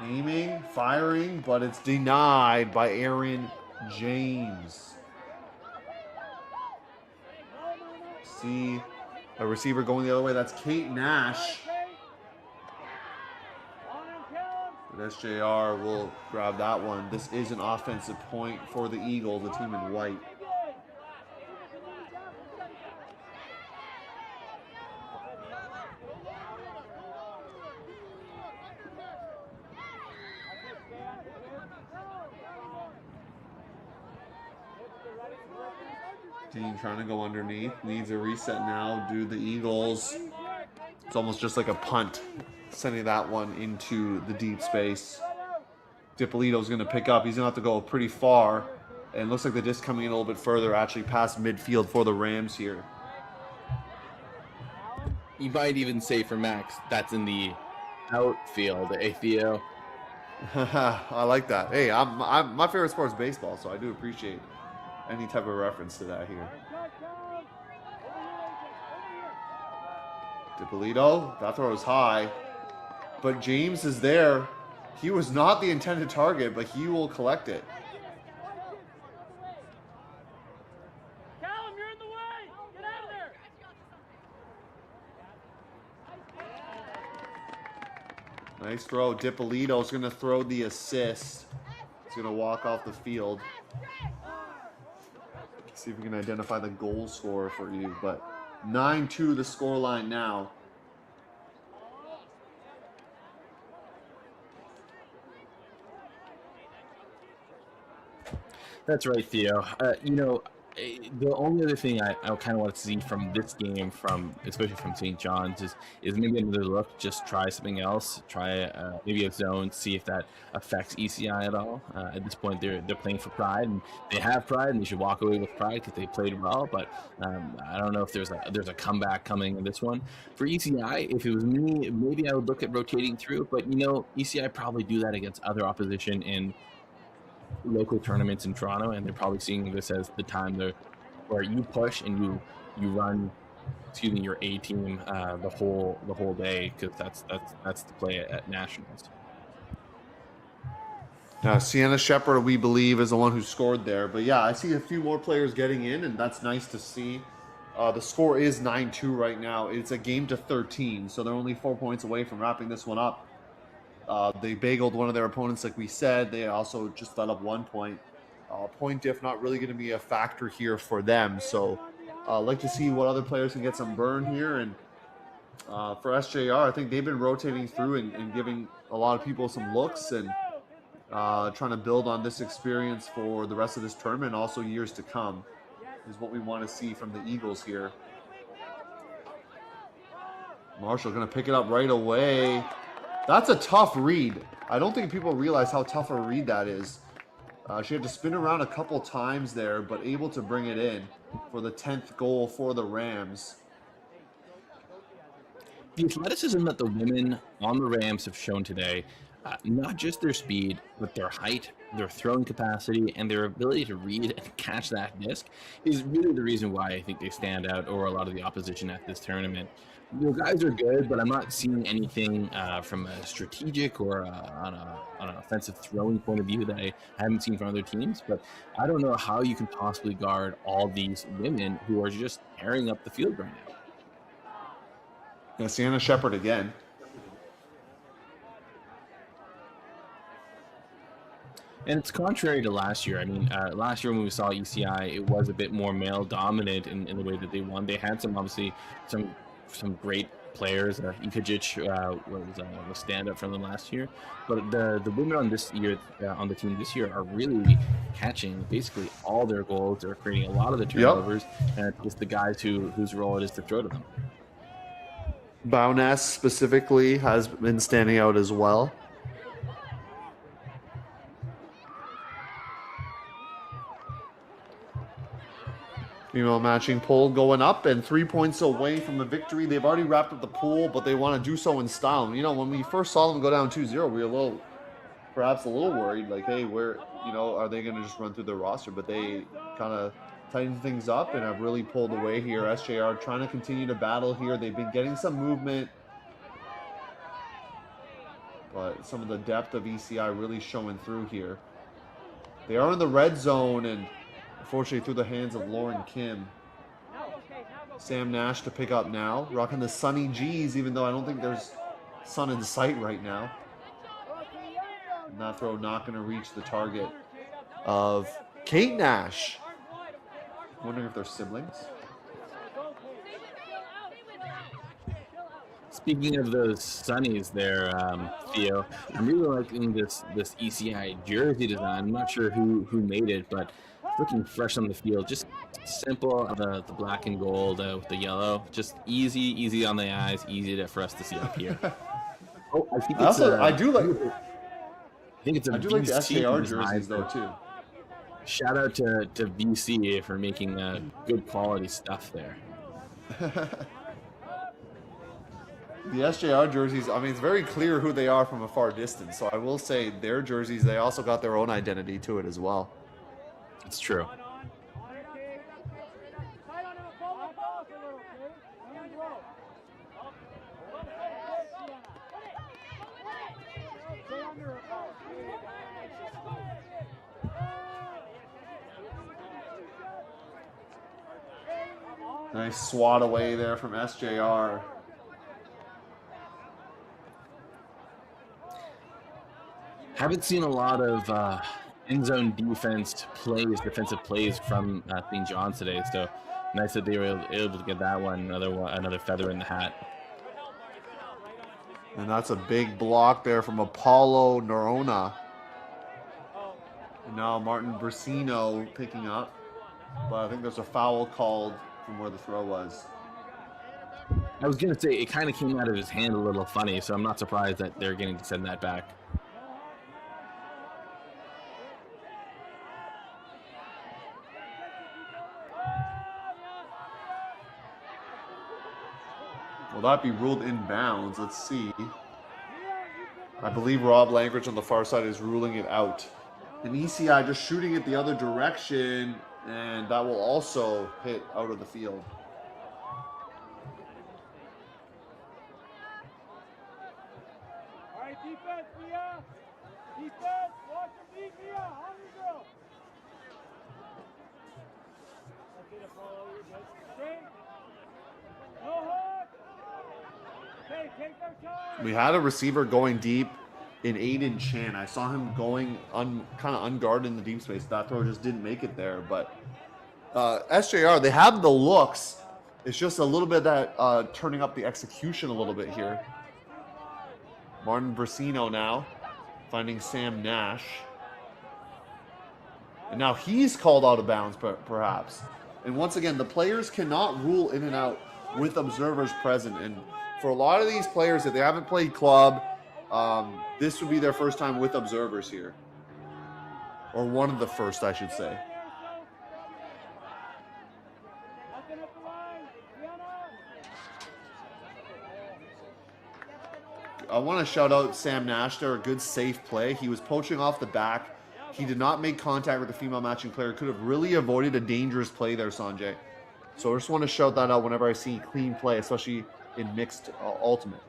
Aiming, firing, but it's denied by Aaron James. See a receiver going the other way. That's Kate Nash. But SJR will grab that one. This is an offensive point for the Eagles, the team in white. Dean trying to go underneath. Needs a reset now. Do the Eagles. It's almost just like a punt. Sending that one into the deep space. Dippolito's going to pick up. He's going to have to go pretty far. And looks like the disc coming in a little bit further, actually past midfield for the Rams here. You might even say for Max, that's in the outfield, Theo. I like that. Hey, my favorite sport is baseball, so I do appreciate any type of reference to that here. Dippolito, that throw is high. But James is there. He was not the intended target, but he will collect it. Callum, you're in the way. Get out of there. Nice throw. Dippolito's going to throw the assist. He's going to walk off the field. See if we can identify the goal scorer for you. But 9-2 the scoreline now. That's right, Theo. The only other thing I kind of want to see from this game, especially from St. John's, is maybe another look. Just try something else. Try maybe a zone. See if that affects ECI at all. At this point, they're playing for pride, and they have pride, and they should walk away with pride because they played well. But I don't know if there's a comeback coming in this one for ECI. If it was me, maybe I would look at rotating through. But ECI probably do that against other opposition in local tournaments in Toronto, and they're probably seeing this as the time where you push and you run your A team the whole day, because that's the play at nationals. Sienna Shepherd, we believe, is the one who scored there. But yeah, I see a few more players getting in, and that's nice to see. The score is 9-2 right now. It's a game to 13, so they're only 4 points away from wrapping this one up. They bageled one of their opponents, like we said. They also just let up 1 point. Point diff not really going to be a factor here for them. So I'd like to see what other players can get some burn here. And for SJR, I think they've been rotating through and giving a lot of people some looks and trying to build on this experience for the rest of this tournament, also years to come, is what we want to see from the Eagles here. Marshall going to pick it up right away. That's a tough read. I don't think people realize how tough a read that is. She had to spin around a couple times there, but able to bring it in for the 10th goal for the Rams. The athleticism that the women on the Rams have shown today, not just their speed, but their height, their throwing capacity, and their ability to read and catch that disc is really the reason why I think they stand out over a lot of the opposition at this tournament. The guys are good, but I'm not seeing anything from a strategic or on an offensive throwing point of view that I haven't seen from other teams. But I don't know how you can possibly guard all these women who are just tearing up the field right now. Yeah, Sienna Shepard again. And it's contrary to last year. I mean, last year when we saw UCI, it was a bit more male dominant in the way that they won. They had some great players. Etobicoke was stand up from them last year, but the women on this year on the team this year are really catching basically all their goals. They're creating a lot of the turnovers, and it's the guys whose role it is to throw to them. Bowness specifically has been standing out as well. Female matching poll going up and 3 points away from a victory. They've already wrapped up the pool, but they want to do so in style. You know, when we first saw them go down 2-0, we were perhaps a little worried, like, hey, are they going to just run through their roster? But they kind of tightened things up and have really pulled away here. SJR trying to continue to battle here. They've been getting some movement, but some of the depth of ECI really showing through here. They are in the red zone, and unfortunately through the hands of Lauren Kim. Sam Nash to pick up now, rocking the sunny G's, even though I don't think there's sun in sight right now. And that throw not going to reach the target of Kate Nash. Wondering if they're siblings. Speaking of those sunnies there, Theo, I'm really liking this ECI jersey design. I'm not sure who made it, but looking fresh on the field. Just simple, the black and gold with the yellow. Just easy on the eyes, for us to see up here. Oh, I think I do like the VC SJR jerseys though too. Shout out to VC for making good quality stuff there. The SJR jerseys, I mean, it's very clear who they are from a far distance. So I will say their jerseys, they also got their own identity to it as well. It's true. Nice swat away there from SJR. Haven't seen a lot of end zone defensive plays from St. John's today. So nice that they were able to get that one, another feather in the hat. And that's a big block there from Apollo Norona. And now Martin Brasino picking up. But I think there's a foul called from where the throw was. I was going to say, it kind of came out of his hand a little funny, so I'm not surprised that they're getting to send that back. Will that be ruled inbounds? Let's see. I believe Rob Langridge on the far side is ruling it out. And ECI just shooting it the other direction, and that will also hit out of the field. All right, defense, Mia. Defense, watch your feet, Mia. On your girl. That's it, Apollo. You're good. Straight. No hook. Okay, take their time. We had a receiver going deep in Aiden Chan. I saw him going kind of unguarded in the deep space. That throw just didn't make it there. But SJR, they have the looks. It's just a little bit that turning up the execution a little bit here. Martin Brasino now finding Sam Nash. And now he's called out of bounds, perhaps. And once again, the players cannot rule in and out with observers present. And for a lot of these players, if they haven't played club, this would be their first time with observers here. or one of the first, I should say. Nothing at the line. Piano. I want to shout out Sam Nash there, a good safe play. He was poaching off the back. He did not make contact with the female matching player. Could have really avoided a dangerous play there, Sanjay. So I just want to shout that out whenever I see clean play, especially in mixed ultimate.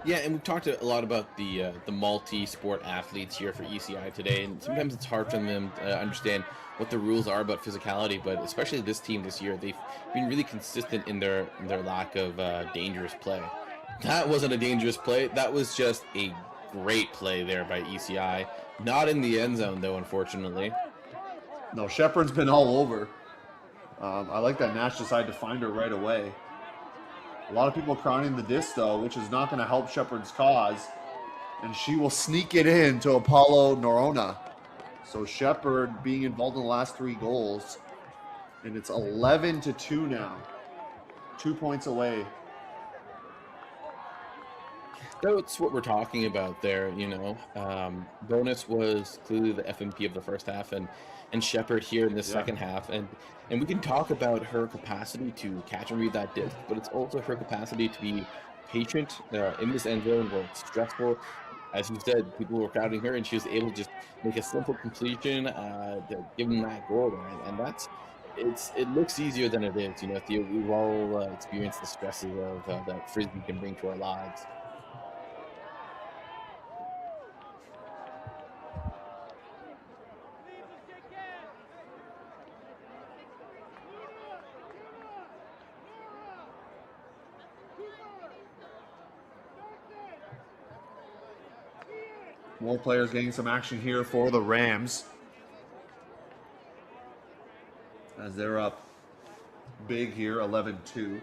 Yeah, and we've talked a lot about the multi-sport athletes here for ECI today, and sometimes it's hard for them to understand what the rules are about physicality, but especially this team this year, they've been really consistent in their lack of dangerous play. That wasn't a dangerous play. That was just a great play there by ECI. Not in the end zone, though, unfortunately. No, Shepard's been all over. I like that Nash decided to find her right away. A lot of people crowning the disc, though, which is not going to help Shepard's cause. And she will sneak it in to Apollo Norona. So Shepard being involved in the last 3 goals. And it's 11-2 now. 2 points away. That's what we're talking about there, you know. Bonus was clearly the FMP of the first half, and Shepard here in the second half. And we can talk about her capacity to catch and read that disc, but it's also her capacity to be patient in this end zone where it's stressful. As you said, people were crowding her, and she was able to just make a simple completion to give them that goal there. And that's it looks easier than it is. You know, we've all experienced the stresses of that Frisbee can bring to our lives. More players getting some action here for the Rams. As they're up big here, 11-2.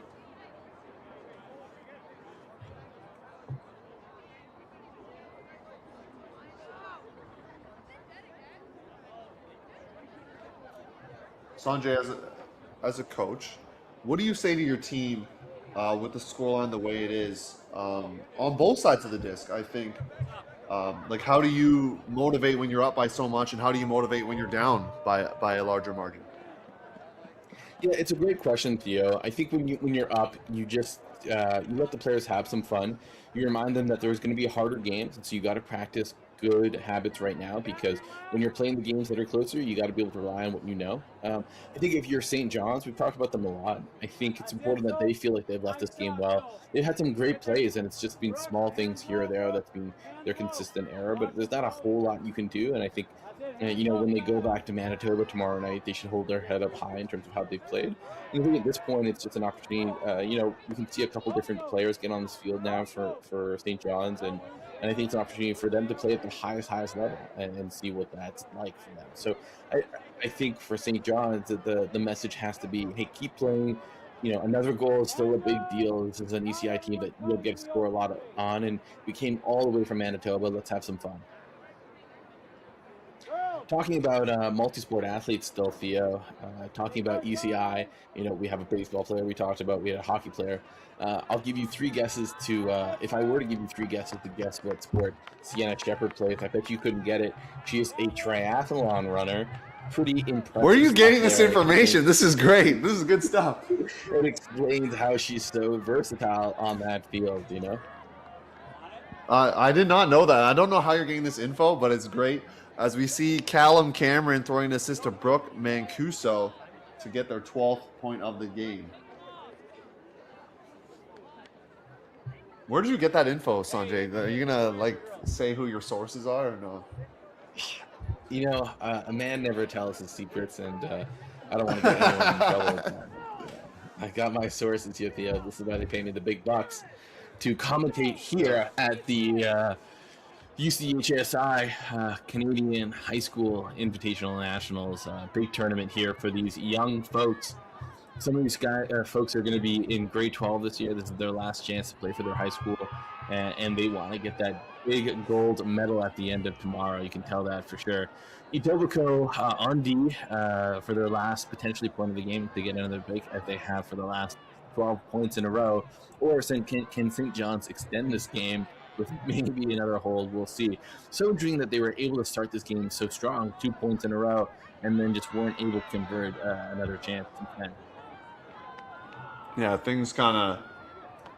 Sanjay, as a coach, what do you say to your team with the scoreline the way it is on both sides of the disc? I think, like, how do you motivate when you're up by so much, and how do you motivate when you're down by a larger margin? Yeah, it's a great question, Theo. I think when you're up, you just you let the players have some fun. You remind them that there's going to be harder games, and so you got to practice good habits right now, because when you're playing the games that are closer, you got to be able to rely on what you know. I think if you're St. John's, we've talked about them a lot. I think it's important that they feel like they've left this game well. They've had some great plays, and it's just been small things here or there that's been their consistent error, but there's not a whole lot you can do. And I think when they go back to Manitoba tomorrow night, they should hold their head up high in terms of how they've played. And I think at this point, it's just an opportunity. We can see a couple different players get on this field now for St. John's, and I think it's an opportunity for them to play at the highest level and see what that's like for them. So I think for St. John's, the message has to be, hey, keep playing. Another goal is still a big deal. This is an ECI team that you'll get to score a lot on, and we came all the way from Manitoba. Let's have some fun. Talking about multi-sport athletes still, Theo, talking about ECI, we have a baseball player we talked about, we had a hockey player. I'll give you 3 guesses if I were to give you 3 guesses to guess what sport Sienna Shepard plays, I bet you couldn't get it. She is a triathlon runner. Pretty impressive. Where are you getting this information? This is great. This is good stuff. It explains how she's so versatile on that field, I did not know that. I don't know how you're getting this info, but it's great. As we see Callum Cameron throwing an assist to Brooke Mancuso to get their 12th point of the game. Where did you get that info, Sanjay? Are you going to say who your sources are or no? A man never tells his secrets, and I don't want to get anyone in trouble. I got my sources here, Theo. This is why they pay me the big bucks to commentate here at the UCHSI Canadian High School Invitational Nationals. Big tournament here for these young folks. Some of these folks are going to be in grade 12 this year. This is their last chance to play for their high school, and they want to get that big gold medal at the end of tomorrow. You can tell that for sure. Etobicoke on D for their last potentially point of the game to get another break as they have for the last 12 points in a row. Or can St. John's extend this game with maybe another hold. We'll see. So intriguing that they were able to start this game so strong, 2 points in a row, and then just weren't able to convert another chance since then. Yeah, things kind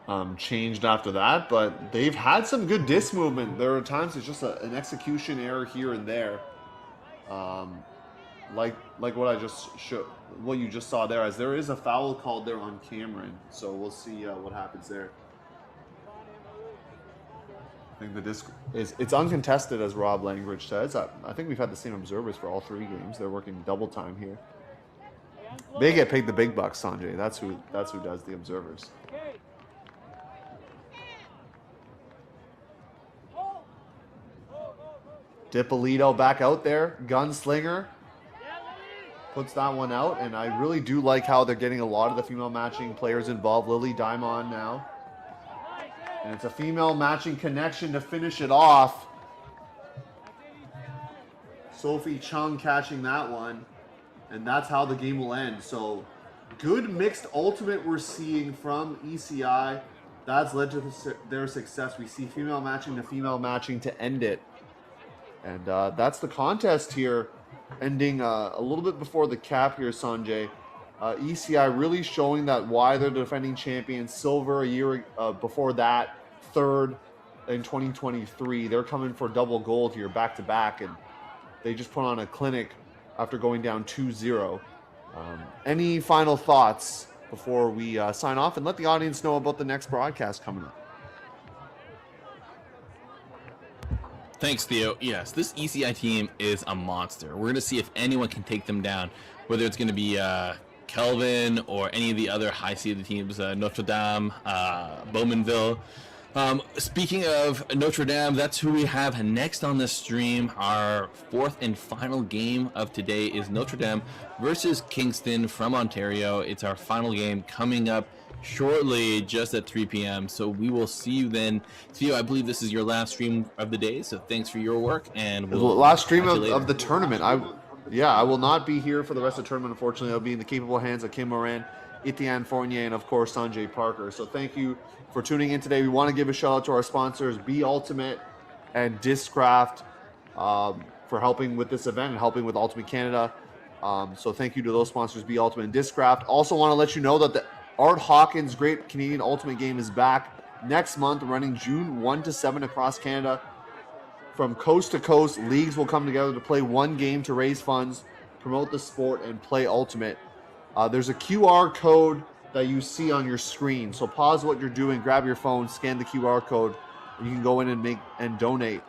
of changed after that, but they've had some good disc movement. There are times it's just an execution error here and there, like what you just saw there, as there is a foul called there on Cameron. So we'll see what happens there. I think the disc it's uncontested, as Rob Langridge says. I think we've had the same observers for all 3 games. They're working double time here. They get paid the big bucks, Sanjay. That's who does the observers. Dippolito back out there, gunslinger. Puts that one out, and I really do like how they're getting a lot of the female matching players involved. Lily Daimon now. And it's a female matching connection to finish it off. Sophie Chung catching that one. And that's how the game will end. So, good mixed ultimate we're seeing from ECI. That's led to their success. We see female matching to female matching to end it. And that's the contest here, ending a little bit before the cap here, Sanjay. ECI really showing that why they're the defending champions. Silver a year before that, third in 2023. They're coming for double gold here, back to back, and they just put on a clinic after going down 2-0. Any final thoughts before we sign off and let the audience know about the next broadcast coming up? Thanks, Theo. Yes, this ECI team is a monster. We're going to see if anyone can take them down, whether it's going to be Kelvin or any of the other high-seeded teams, Notre Dame, Bowmanville. Speaking of Notre Dame, that's who we have next on the stream. Our 4th and final game of today is Notre Dame versus Kingston from Ontario. It's our final game coming up shortly, just at 3 p.m. So we will see you then. Theo, I believe this is your last stream of the day, so thanks for your work. And we'll last stream of the tournament. I will not be here for the rest of the tournament, unfortunately. I'll be in the capable hands of Kim Moran, Etienne Fournier, and of course Sanjay Parker. So thank you for tuning in today. We want to give a shout out to our sponsors, Be Ultimate and Discraft, for helping with this event and helping with Ultimate Canada. So thank you to those sponsors, Be Ultimate and Discraft. Also want to let you know that the Art Hawkins Great Canadian Ultimate Game is back next month, running June 1 to 7 across Canada. From coast to coast, leagues will come together to play one game to raise funds, promote the sport, and play Ultimate. There's a QR code that you see on your screen. So pause what you're doing, grab your phone, scan the QR code, and you can go in and donate.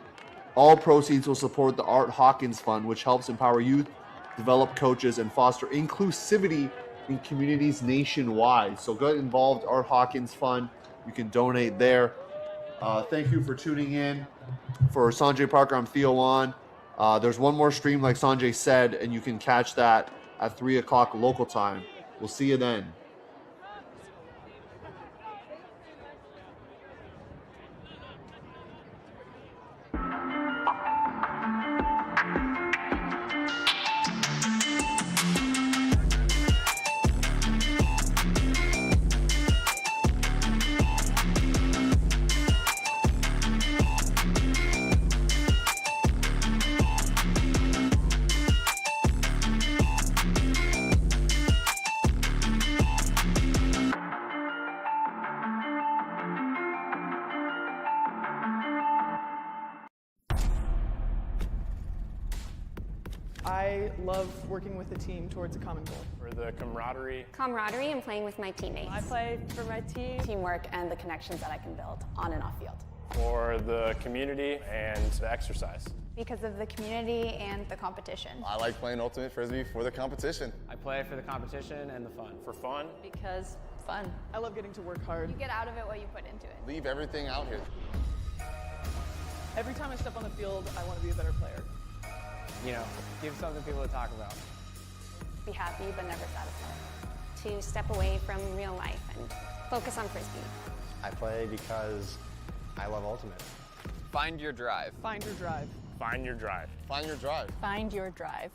All proceeds will support the Art Hawkins Fund, which helps empower youth, develop coaches, and foster inclusivity in communities nationwide. So get involved, Art Hawkins Fund. You can donate there. Thank you for tuning in. For Sanjay Parker, I'm Theo Wan. There's one more stream, like Sanjay said, and you can catch that at 3 o'clock local time. We'll see you then. I love working with a team towards a common goal. For the camaraderie. Camaraderie and playing with my teammates. I play for my team. Teamwork and the connections that I can build on and off field. For the community and the exercise. Because of the community and the competition. I like playing Ultimate Frisbee for the competition. I play for the competition and the fun. For fun. Because fun. I love getting to work hard. You get out of it what you put into it. Leave everything out here. Every time I step on the field, I want to be a better player. You know, give something people to talk about. Be happy but never satisfied. To step away from real life and focus on Frisbee. I play because I love Ultimate. Find your drive. Find your drive. Find your drive. Find your drive. Find your drive.